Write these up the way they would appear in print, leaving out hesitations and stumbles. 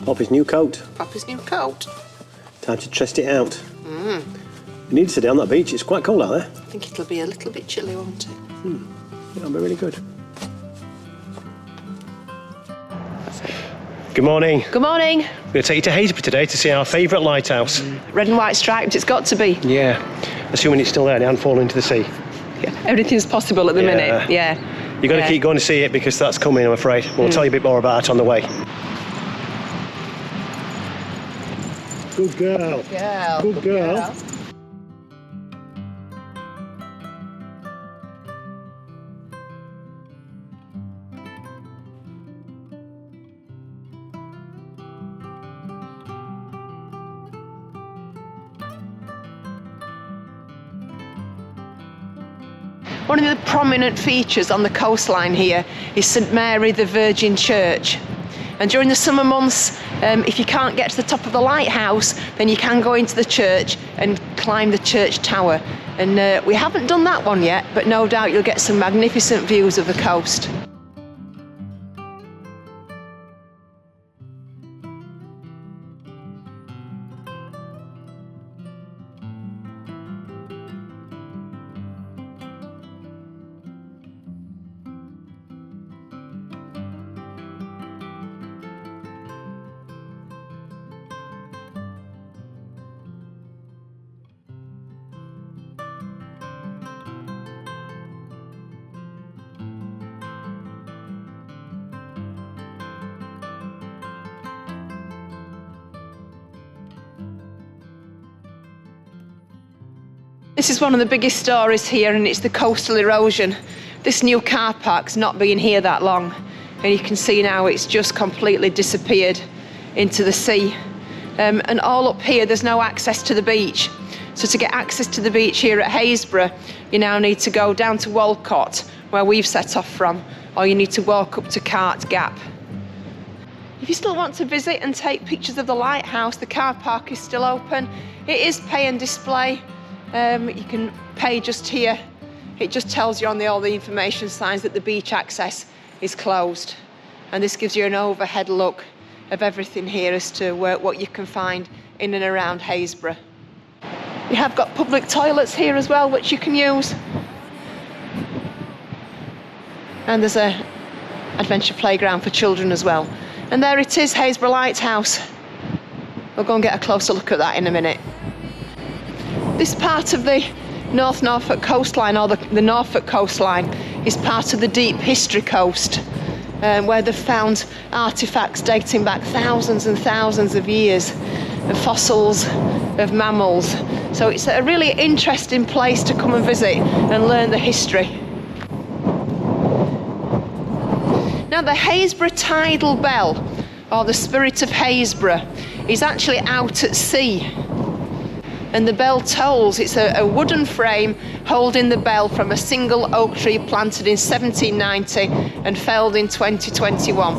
Poppy's new coat. Poppy's new coat. Time to test it out. You need to stay on that beach. It's quite cold out there. I think it'll be a little bit chilly, won't it? It'll be really good. Good morning. Good morning. We're going to take you to Haysborough today to see our favourite lighthouse. Red and white striped, it's got to be. Yeah, assuming it's still there and it hasn't fallen into the sea. Yeah. Everything's possible at the minute, yeah. You've got to keep going to see it because that's coming, I'm afraid. We'll tell you a bit more about it on the way. Good girl. Good girl. Good girl. One of the prominent features on the coastline here is St Mary the Virgin Church. And during the summer months, if you can't get to the top of the lighthouse, then you can go into the church and climb the church tower. And we haven't done that one yet, but no doubt you'll get some magnificent views of the coast. This is one of the biggest stories here, and it's the coastal erosion. This new car park's not been here that long, and you can see now it's just completely disappeared into the sea. And all up here, there's no access to the beach. So to get access to the beach here at Haysborough, you now need to go down to Walcott, where we've set off from, or you need to walk up to Cart Gap. If you still want to visit and take pictures of the lighthouse, the car park is still open. It is pay and display. You can pay just here. It just tells you on all the information signs that the beach access is closed. And this gives you an overhead look of everything here as to what you can find in and around Haysborough. You have got public toilets here as well, which you can use. And there's an adventure playground for children as well. And there it is, Haysborough Lighthouse. We'll go and get a closer look at that in a minute. This part of the North Norfolk coastline, or the Norfolk coastline, is part of the Deep History Coast, where they've found artefacts dating back thousands and thousands of years, and fossils of mammals. So it's a really interesting place to come and visit and learn the history. Now, the Haysborough Tidal Bell, or the Spirit of Haysborough, is actually out at sea. And the bell tolls. It's a wooden frame holding the bell from a single oak tree planted in 1790 and felled in 2021.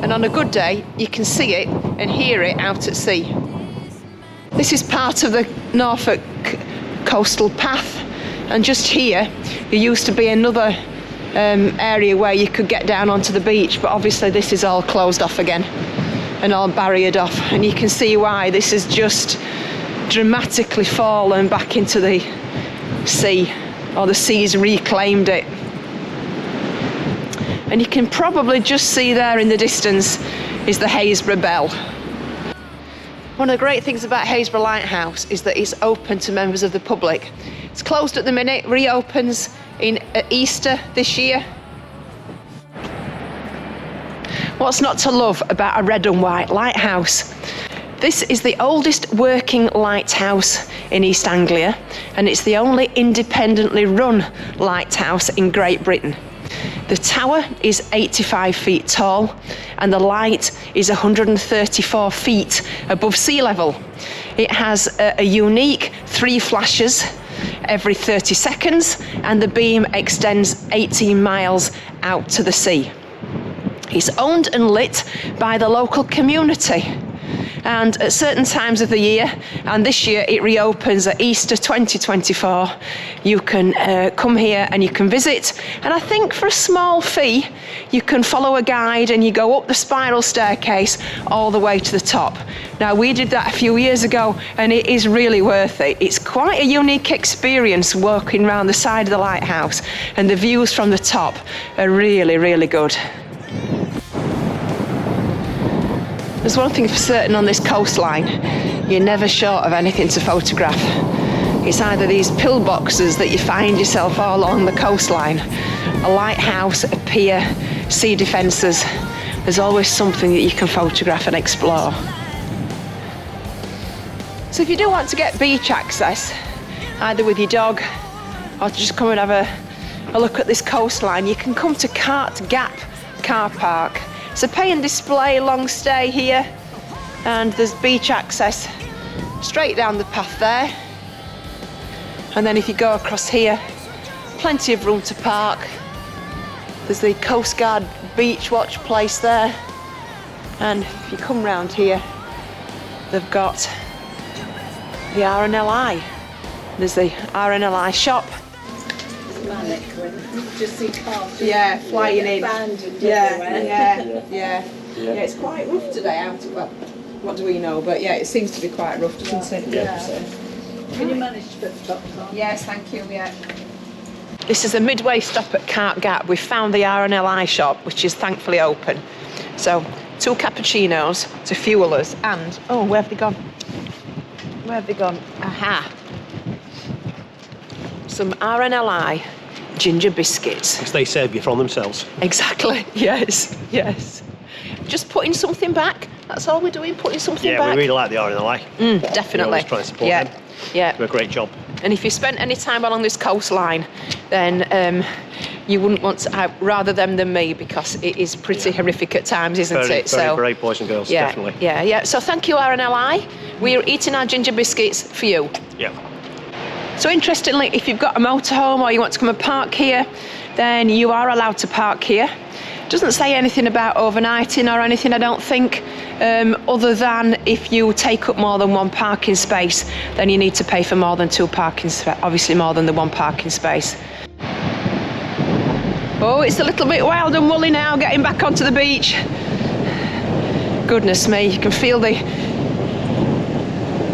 And on a good day, you can see it and hear it out at sea. This is part of the Norfolk coastal path. And just here, there used to be another area where you could get down onto the beach, but obviously this is all closed off again and all barriered off. And you can see why. This is just dramatically fallen back into the sea, or the sea's reclaimed it. And you can probably just see there in the distance is the Haysborough Bell. One of the great things about Haysborough Lighthouse is that it's open to members of the public. It's closed at the minute, reopens at Easter this year. What's not to love about a red and white lighthouse? This is the oldest working lighthouse in East Anglia, and it's the only independently run lighthouse in Great Britain. The tower is 85 feet tall, and the light is 134 feet above sea level. It has a unique 3 flashes every 30 seconds, and the beam extends 18 miles out to the sea. It's owned and lit by the local community. And at certain times of the year, and this year it reopens at Easter 2024, you can come here and you can visit. And I think for a small fee, you can follow a guide and you go up the spiral staircase all the way to the top. Now, we did that a few years ago and it is really worth it. It's quite a unique experience walking around the side of the lighthouse, and the views from the top are really, really good. There's one thing for certain on this coastline, you're never short of anything to photograph. It's either these pillboxes that you find yourself all along the coastline, a lighthouse, a pier, sea defences. There's always something that you can photograph and explore. So if you do want to get beach access, either with your dog or to just come and have a look at this coastline, you can come to Cart Gap car park. It's a pay and display long stay here, and there's beach access straight down the path there. And then if you go across here, plenty of room to park. There's the Coast Guard beach watch place there. And if you come round here, they've got the RNLI. There's the RNLI shop. Just see cars. Yeah, flying in. Yeah. Yeah, it's quite rough today out. Well, what do we know? But yeah, it seems to be quite rough, doesn't it? Yeah. Can you manage to put the top on? Yes, thank you. Yeah. This is a midway stop at Cart Gap. We've found the RNLI shop, which is thankfully open. So 2 cappuccinos to fuel us, and where have they gone? Where have they gone? Aha! Some RNLI ginger biscuits. Because they save you from themselves. Exactly. Yes. Just putting something back. That's all we're doing. Putting something back. Yeah, we really like the RNLI. Definitely. We always try and support them. Yeah. Do a great job. And if you spent any time along this coastline, then you wouldn't want to rather them than me, because it is pretty horrific at times, isn't it? Very brave boys and girls, definitely. Yeah. So thank you, RNLI. We're eating our ginger biscuits for you. Yeah. So interestingly, if you've got a motorhome or you want to come and park here, then you are allowed to park here. It doesn't say anything about overnighting or anything, I don't think, other than if you take up more than 1 parking space, then you need to pay for more than 2 parking spaces, obviously more than the 1 parking space. Oh, it's a little bit wild and woolly now, getting back onto the beach. Goodness me, you can feel the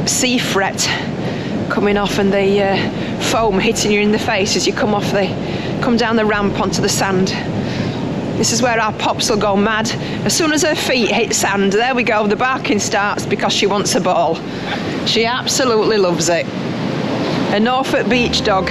sea fret coming off and the foam hitting you in the face as you come down the ramp onto the sand. This is where our Pops will go mad. As soon as her feet hit sand, there we go, the barking starts because she wants a ball. She absolutely loves it. A Norfolk beach dog.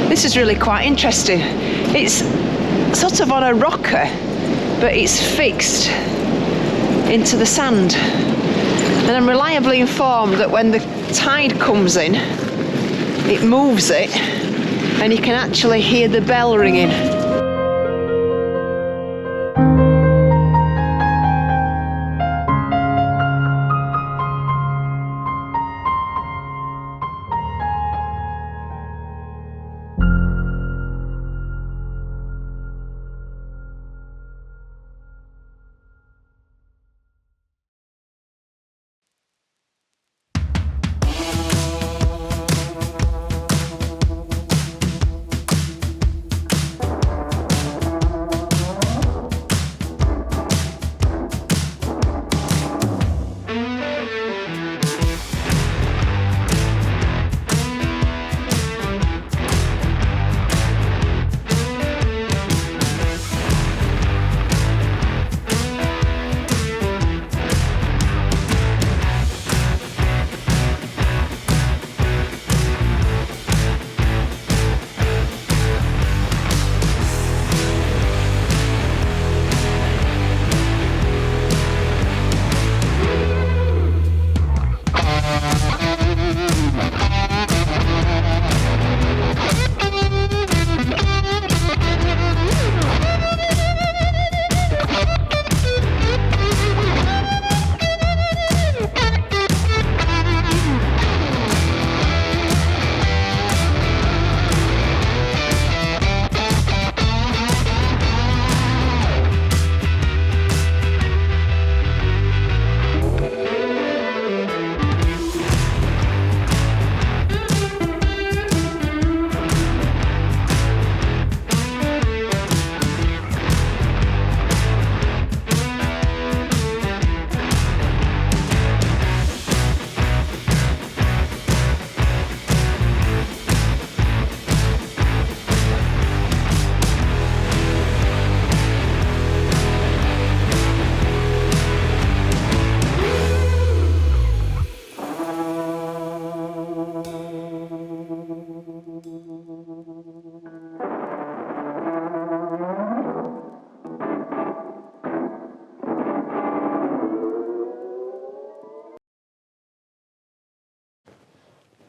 This is really quite interesting. It's sort of on a rocker, but it's fixed into the sand. And I'm reliably informed that when the tide comes in, it moves it, and you can actually hear the bell ringing.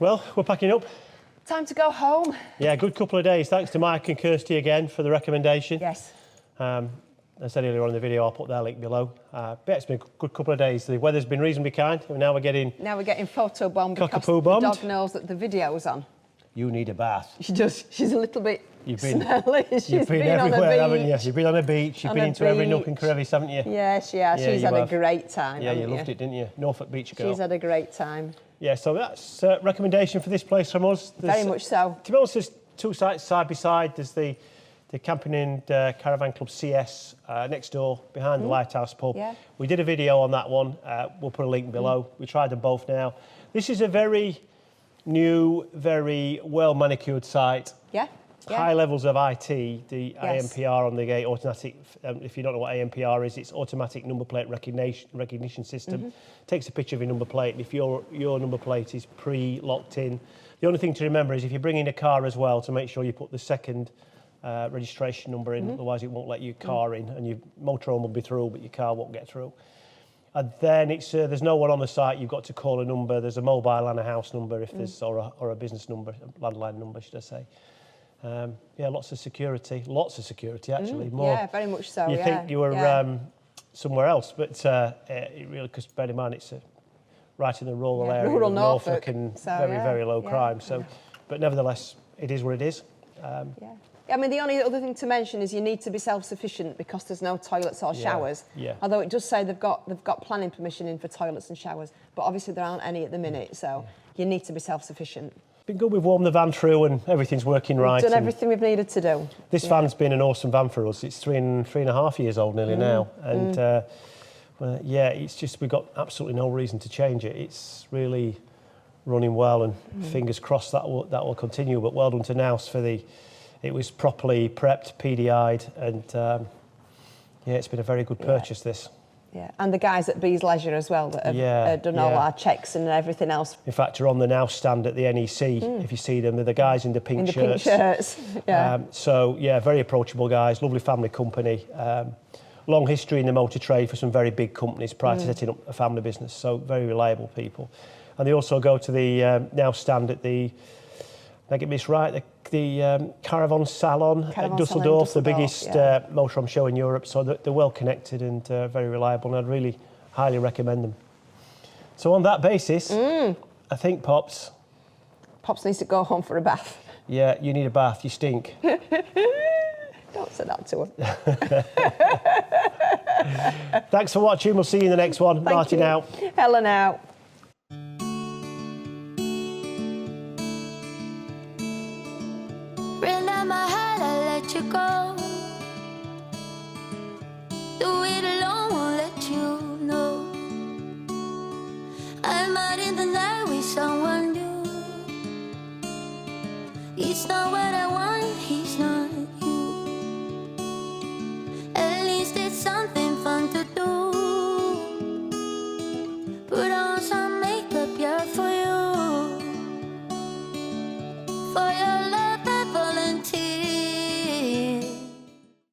Well, we're packing up. Time to go home. Yeah, good couple of days. Thanks to Mike and Kirsty again for the recommendation. Yes. As I said earlier on in the video, I'll put their link below. Yeah, it's been a good couple of days. The weather's been reasonably kind. Now we're getting photo bombed because cockapoo the bombed. dog knows that the video's on. You need a bath. She does. She's a little bit smelly. You've been everywhere, haven't you? You've been on a beach. You've been into every nook and crevice, haven't you? Yeah, she has. Yeah, She's had a great time. Yeah, you loved it, didn't you? Norfolk Beach girl. She's had a great time. Yeah, so that's a recommendation for this place from us. Very much so. To be honest, there's two sites side by side. There's the Camping and Caravan Club CS next door behind the Lighthouse pub. Yeah. We did a video on that one. We'll put a link below. We tried them both now. This is a very new, very well manicured site. Yeah. High levels of IT, the Yes. ANPR on the gate, automatic, if you don't know what ANPR is, it's automatic number plate recognition system. Takes a picture of your number plate, and if your number plate is pre-locked in, the only thing to remember is if you bring in a car as well, to make sure you put the second registration number in, otherwise it won't let your car in, and your motorhome will be through, but your car won't get through. And then it's there's no one on the site. You've got to call a number. There's a mobile and a house number if there's, or a business number, a landline number, should I say. Yeah, lots of security actually. More, yeah, very much so. You think you were somewhere else, but it really, because bear in mind it's right in the rural area rural of Norfolk, and so, very low crime. So, but nevertheless, it is what it is. I mean, the only other thing to mention is you need to be self-sufficient because there's no toilets or showers. Yeah. Although it does say they've got planning permission in for toilets and showers, but obviously there aren't any at the minute, so you need to be self-sufficient. Been good. We've warmed the van through and everything's working right. We've done everything we've needed to do. This van's been an awesome van for us. It's three and a half years old nearly now, and yeah, it's just we've got absolutely no reason to change it. It's really running well, and fingers crossed that will continue. But well done to Nous for it was properly prepped, PDI'd, and yeah, it's been a very good purchase. This. Yeah, and the guys at Bees Leisure as well that have done all our checks and everything else. In fact, they're on the Nous stand at the NEC. If you see them, they're the guys in the pink shirts. Pink shirts, yeah. So yeah, very approachable guys, lovely family company. Long history in the motor trade for some very big companies prior to setting up a family business. So very reliable people. And they also go to the Nous stand at the, I get this right, the Caravan Salon at Dusseldorf, the biggest motorhome show in Europe. So they're well connected and very reliable, and I'd really highly recommend them. So on that basis, I think Pops needs to go home for a bath. Yeah, you need a bath, you stink. Don't say that to her. Thanks for watching, we'll see you in the next one. Martin out. Helen out. My heart, I let you go. Do it alone, won't let you know. I'm out in the night with someone new. It's not what I want.